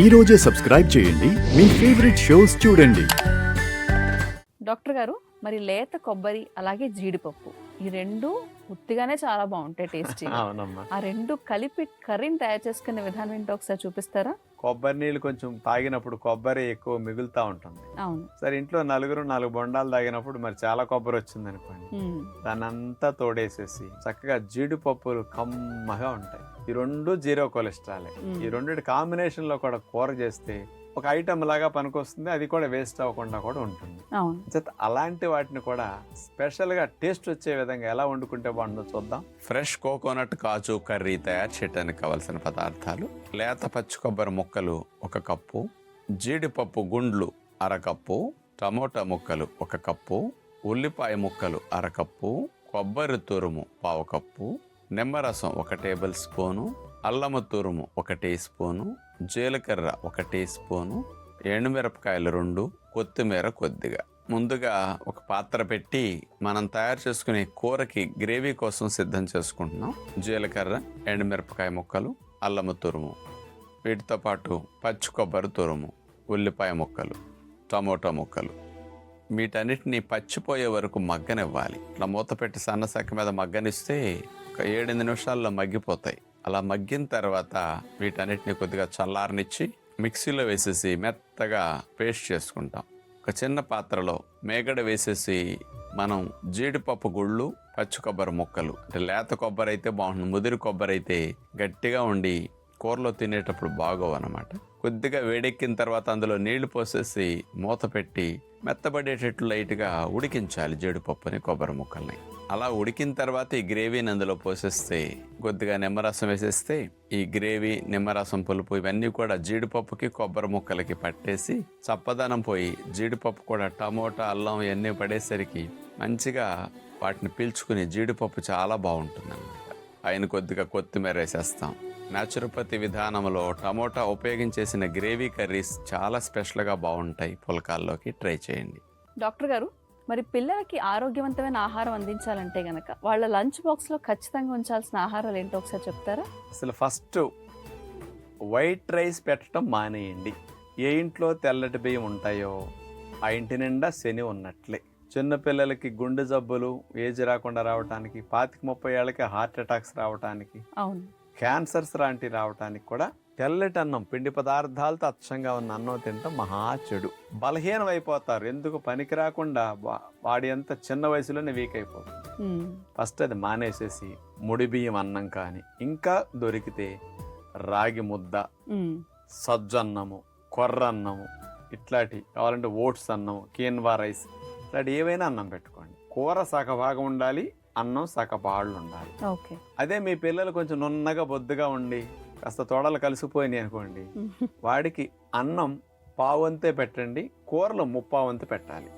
ఈ రోజే సబ్స్క్రైబ్ చేయండి మీ ఫేవరెట్ షోస్ చూడండి. డాక్టర్ గారు, మరి లేత కొబ్బరి అలాగే జీడిపప్పు ఈ రెండు ఉత్తిగానే చాలా బాగుంటాయి టేస్టీగా. అవునమ్మా. ఆ రెండు కలిపి కర్రీని తయారు చేసుకునే విధానం ఏంటో ఒకసారి చూపిస్తారా? కొబ్బరి నీళ్ళు కొంచెం తాగినప్పుడు కొబ్బరి ఎక్కువ మిగులుతూ ఉంటుంది. అవును. సరే, ఇంట్లో నలుగురు 4 బొండాలు తాగినప్పుడు మరి చాలా కొబ్బరి వచ్చింది అనుకోండి, దాన్ని అంతా తోడేసేసి చక్కగా జీడిపప్పులు కమ్మగా ఉంటాయి. ఈ రెండు 0 కొలెస్ట్రాల్. ఈ రెండింటి కాంబినేషన్ లో కూడా కూర చేస్తే ఒక ఐటమ్ లాగా పనికొస్తుంది, అది కూడా వేస్ట్ అవ్వకుండా కూడా ఉంటుంది. అలాంటి వాటిని కూడా స్పెషల్ గా టేస్ట్ వచ్చే విధంగా ఎలా వండుకుంటే బాగుంటుందో చూద్దాం. ఫ్రెష్ కోకోనట్ కాజు కర్రీ తయారు చేయడానికి కావలసిన పదార్థాలు: లేత పచ్చి కొబ్బరి ముక్కలు 1 కప్పు, జీడిపప్పు గుండ్లు 1/2 కప్పు, టమోటా ముక్కలు 1 కప్పు, ఉల్లిపాయ ముక్కలు 1/2 కప్పు, కొబ్బరి తురుము 1/4 కప్పు, నిమ్మరసం 1 టేబుల్ స్పూను, అల్లము తురుము 1 టీ స్పూను, జీలకర్ర 1 టీ స్పూను, ఎండుమిరపకాయలు 2, కొత్తిమీర కొద్దిగా. ముందుగా ఒక పాత్ర పెట్టి మనం తయారు చేసుకునే కూరకి గ్రేవీ కోసం సిద్ధం చేసుకుంటున్నాం. జీలకర్ర, ఎండుమిరపకాయ ముక్కలు, అల్లము తురుము, వీటితో పాటు పచ్చి కొబ్బరి తురుము, ఉల్లిపాయ ముక్కలు, టమోటా ముక్కలు, వీటన్నిటిని పచ్చిపోయే వరకు మగ్గనివ్వాలి. ఇట్లా మూత పెట్టి సన్నసెక్క మీద మగ్గనిస్తే ఒక 7-8 నిమిషాల్లో మగ్గిపోతాయి. అలా మగ్గిన తర్వాత వీటన్నిటిని కొద్దిగా చల్లారనిచ్చి మిక్సీలో వేసేసి మెత్తగా పేస్ట్ చేసుకుంటాం. ఒక చిన్న పాత్రలో మేగడ వేసేసి మనం జీడిపప్పు గుళ్ళు, పచ్చి కొబ్బరి ముక్కలు, అంటే లేత కొబ్బరి అయితే బాగుంటుంది, ముదిరి కొబ్బరి అయితే గట్టిగా ఉండి కూరలో తినేటప్పుడు బాగోవు అన్నమాట. కొద్దిగా వేడెక్కిన తర్వాత అందులో నీళ్లు పోసేసి మూత పెట్టి మెత్తబడేటట్లు లైట్గా ఉడికించాలి జీడిపప్పుని, కొబ్బరి ముక్కల్ని. అలా ఉడికిన తర్వాత ఈ గ్రేవీని అందులో పోసేస్తే, కొద్దిగా నిమ్మరసం వేసేస్తే ఈ గ్రేవీ, నిమ్మరసం, పులుపు ఇవన్నీ కూడా జీడిపప్పుకి కొబ్బరి ముక్కలకి పట్టేసి చప్పదనం పోయి జీడిపప్పు కూడా టమోటా, అల్లం ఇవన్నీ పడేసరికి మంచిగా వాటిని పీల్చుకుని జీడిపప్పు చాలా బాగుంటుంది అన్నమాట. పైన కొద్దిగా కొత్తిమీర వేసేస్తాం. న్యాచురోపతి విధానంలో టమోటా ఉపయోగించేసిన గ్రేవీ కర్రీస్ చాలా స్పెషల్గా బాగుంటాయి. పుల్కాల్లోకి ట్రై చేయండి. డాక్టర్ గారు, మరి పిల్లలకి ఆరోగ్యవంతమైన ఆహారం అందించాలంటే గనక వాళ్ళ లంచ్ బాక్స్లో ఖచ్చితంగా ఉంచాల్సిన ఆహారాలు ఏంటో ఒకసారి చెప్తారా? అసలు ఫస్ట్ వైట్ రైస్ పెట్టడం మానేయండి. ఏ ఇంట్లో తెల్లటి బియ్యం ఉంటాయో ఆ ఇంటి నిండా శని ఉన్నట్లే. చిన్నపిల్లలకి గుండె జబ్బులు ఏజ్ రాకుండా రావడానికి, 25-30 ఏళ్ళకి హార్ట్ అటాక్స్ రావడానికి, అవును, క్యాన్సర్స్ లాంటివి రావడానికి కూడా తెల్లటి అన్నం, పిండి పదార్థాలతో అచ్చంగా ఉన్న అన్నం తింటాం మహా చెడు. బలహీనం అయిపోతారు, ఎందుకు పనికి రాకుండా వాడి అంత చిన్న వయసులోనే వీక్ అయిపోతుంది. ఫస్ట్ అది మానేసేసి ముడి బియ్యం అన్నం కానీ, ఇంకా దొరికితే రాగి ముద్ద, సజ్జన్నము, కొర్రన్నము, ఇట్లాంటి కావాలంటే ఓట్స్ అన్నము, కీన్వా రైస్, ఇట్లాంటి ఏవైనా అన్నం పెట్టుకోండి. కూర సగభాగం ఉండాలి, అన్నం సగపాళ్ళు ఉండాలి. అదే మీ పిల్లలు కొంచెం నున్నగా బొద్దుగా ఉండి కాస్త తోడలు కలిసిపోయినాయి అనుకోండి, వాడికి అన్నం 1/4 వంతే పెట్టండి, కూరలు 3/4 వంతు పెట్టాలి.